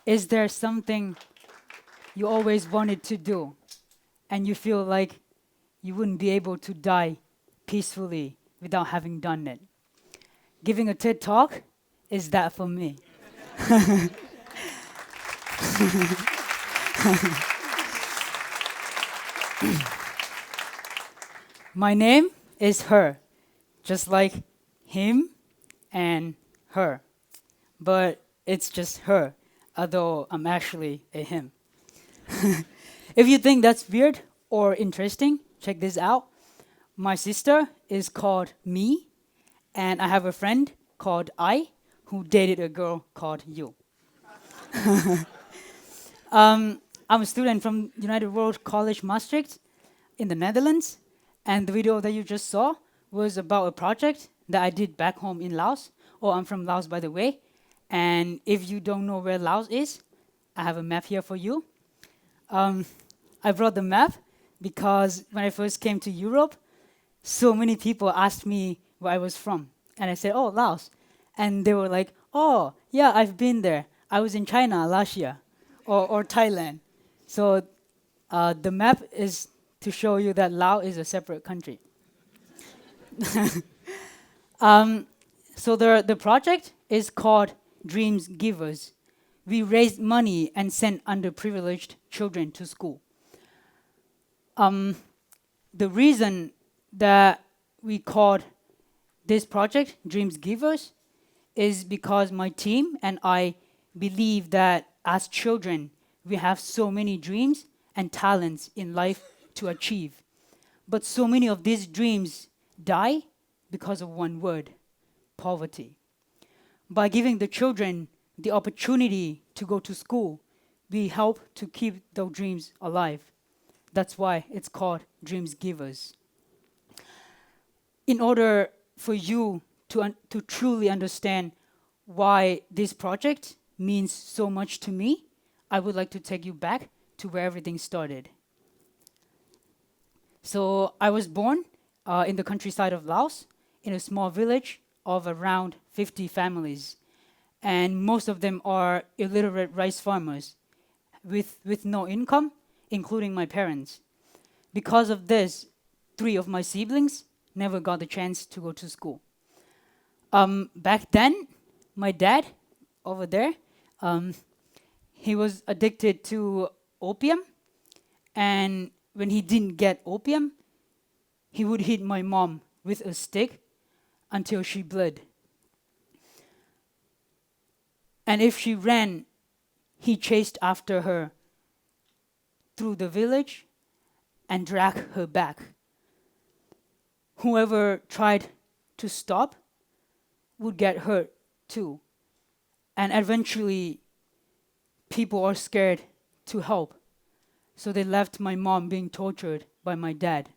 Is there something you always wanted to do and you feel like you wouldn't be able to die peacefully without having done it? Giving a TED talk is that for me. My name is Her, just like him and her. But it's just her, although I'm actually a him. If you think that's weird or interesting, check this out. My sister is called Me, and I have a friend called I who dated a girl called You. I'm a student from United World College Maastricht in the Netherlands, and the video that you just saw was about a project that I did back home in Laos. Oh, I'm from Laos, by the way. And if you don't know where Laos is, I have a map here for you. Um, I brought the map because when I first came to Europe, so many people asked me where I was from. And I said, oh, Laos. And they were like, oh, yeah, I've been there. I was in China last year, or Thailand. So the map is to show you that Laos is a separate country. So the project is called Dreams Givers. We raise money and send underprivileged children to school. The reason that we called this project Dreams Givers is because my team and I believe that as children, we have so many dreams and talents in life to achieve. But so many of these dreams die because of one word: poverty. By giving the children the opportunity to go to school, we help to keep those dreams alive. That's why it's called Dreams Givers. In order for you to truly understand why this project means so much to me, I would like to take you back to where everything started. So I was born in the countryside of Laos in a small village of around 50 families. And most of them are illiterate rice farmers with no income, including my parents. Because of this, three of my siblings never got the chance to go to school. Back then, my dad over there, um, he was addicted to opium, and when he didn't get opium, he would hit my mom with a stick until she bled. And if she ran, he chased after her through the village and dragged her back. Whoever tried to stop would get hurt too. And eventually, people are scared to help. So they left my mom being tortured by my dad.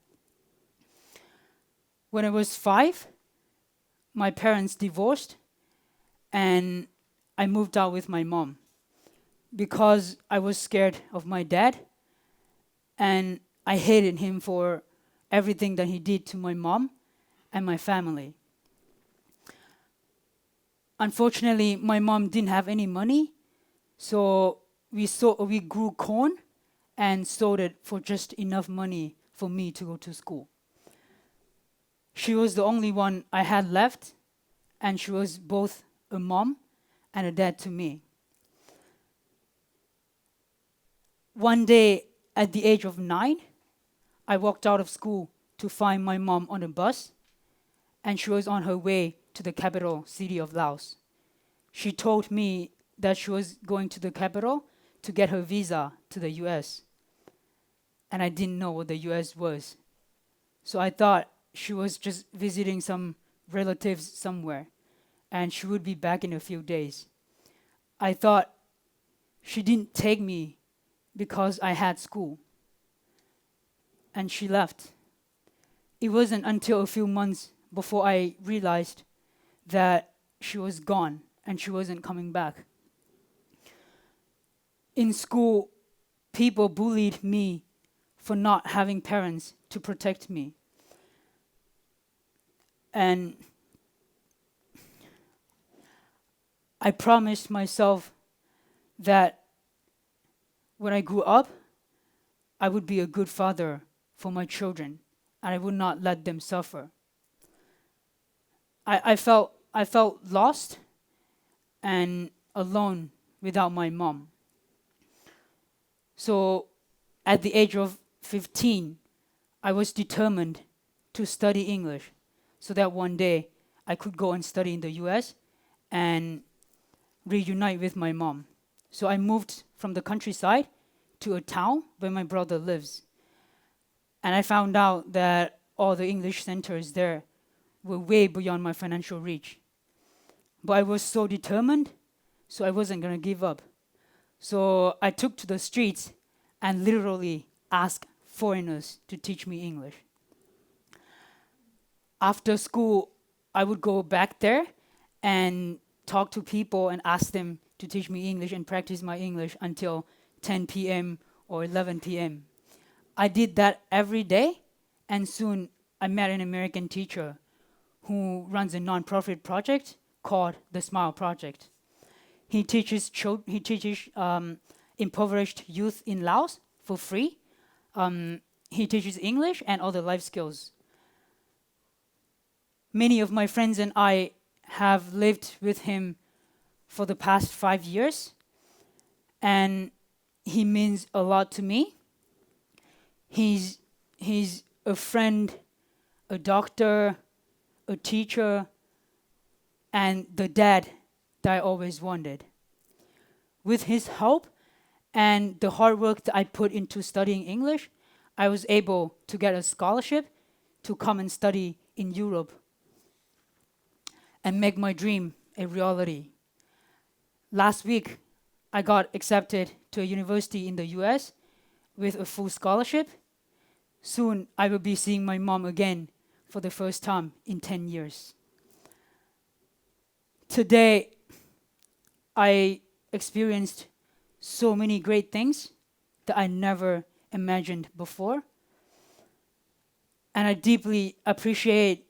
When I was 5, my parents divorced and I moved out with my mom because I was scared of my dad and I hated him for everything that he did to my mom and my family. Unfortunately, my mom didn't have any money, so we grew corn and sold it for just enough money for me to go to school. She was the only one I had left, and she was both a mom and a dad to me. One day, at the age of 9, I walked out of school to find my mom on a bus, and she was on her way to the capital city of Laos. She told me that she was going to the capital to get her visa to the US. And I didn't know what the US was. So I thought she was just visiting some relatives somewhere, and she would be back in a few days. I thought she didn't take me because I had school. And she left. It wasn't until a few months before I realized that she was gone and she wasn't coming back. In school, people bullied me for not having parents to protect me. And I promised myself that when I grew up, I would be a good father for my children, and I would not let them suffer. I felt lost and alone without my mom. So at the age of 15, I was determined to study English so that one day I could go and study in the US and reunite with my mom. So I moved from the countryside to a town where my brother lives. And I found out that all the English centers there were way beyond my financial reach. But I was so determined, so I wasn't going to give up. So I took to the streets and literally asked foreigners to teach me English. After school, I would go back there and talk to people and ask them to teach me English and practice my English until 10 p.m. or 11 p.m. I did that every day, and soon I met an American teacher who runs a nonprofit project called the Smile Project. He teaches impoverished youth in Laos for free. He teaches English and other life skills. Many of my friends and I have lived with him for the past 5 years, and he means a lot to me. He's a friend, a doctor, a teacher, and the dad that I always wanted. With his help and the hard work that I put into studying English, I was able to get a scholarship to come and study in Europe and make my dream a reality. Last week, I got accepted to a university in the US with a full scholarship. Soon, I will be seeing my mom again for the first time in 10 years. Today, I experienced so many great things that I never imagined before. And I deeply appreciate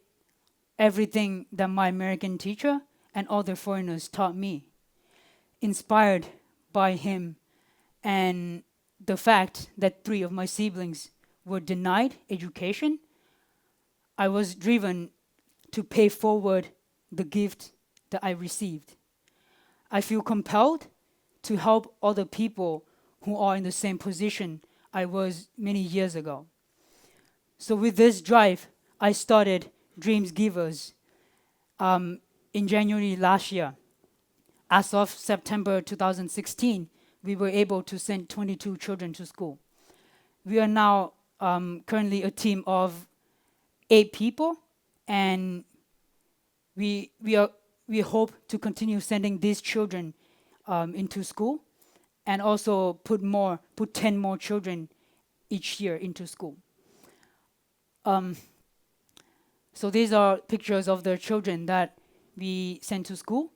everything that my American teacher and other foreigners taught me. Inspired by him and the fact that 3 of my siblings were denied education, I was driven to pay forward the gift that I received. I feel compelled to help other people who are in the same position I was many years ago. So with this drive, I started Dreams Givers in January last year. As of September 2016, we were able to send 22 children to school. We are now currently a team of 8 people, and we hope to continue sending these children into school, and also put 10 more children each year into school. So these are pictures of the children that we send to school,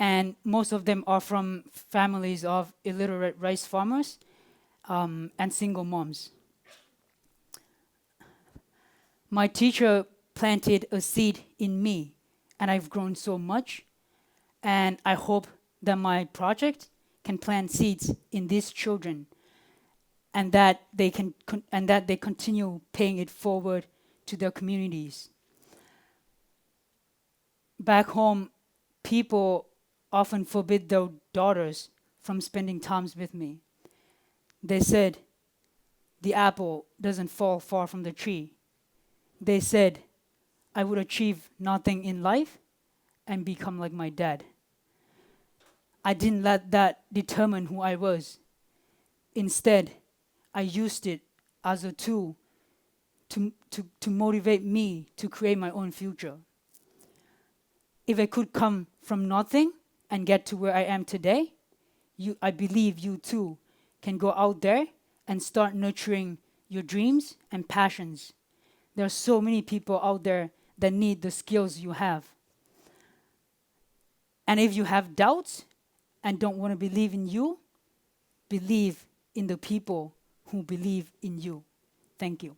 and most of them are from families of illiterate rice farmers and single moms. My teacher planted a seed in me, and I've grown so much, and I hope that my project can plant seeds in these children, and that they continue paying it forward to their communities. Back home, people often forbid their daughters from spending times with me. They said, the apple doesn't fall far from the tree. They said, I would achieve nothing in life and become like my dad. I didn't let that determine who I was. Instead, I used it as a tool to motivate me to create my own future. If I could come from nothing and get to where I am today, I believe you too can go out there and start nurturing your dreams and passions. There are so many people out there that need the skills you have. And if you have doubts and don't want to believe in you, believe in the people who believe in you. Thank you.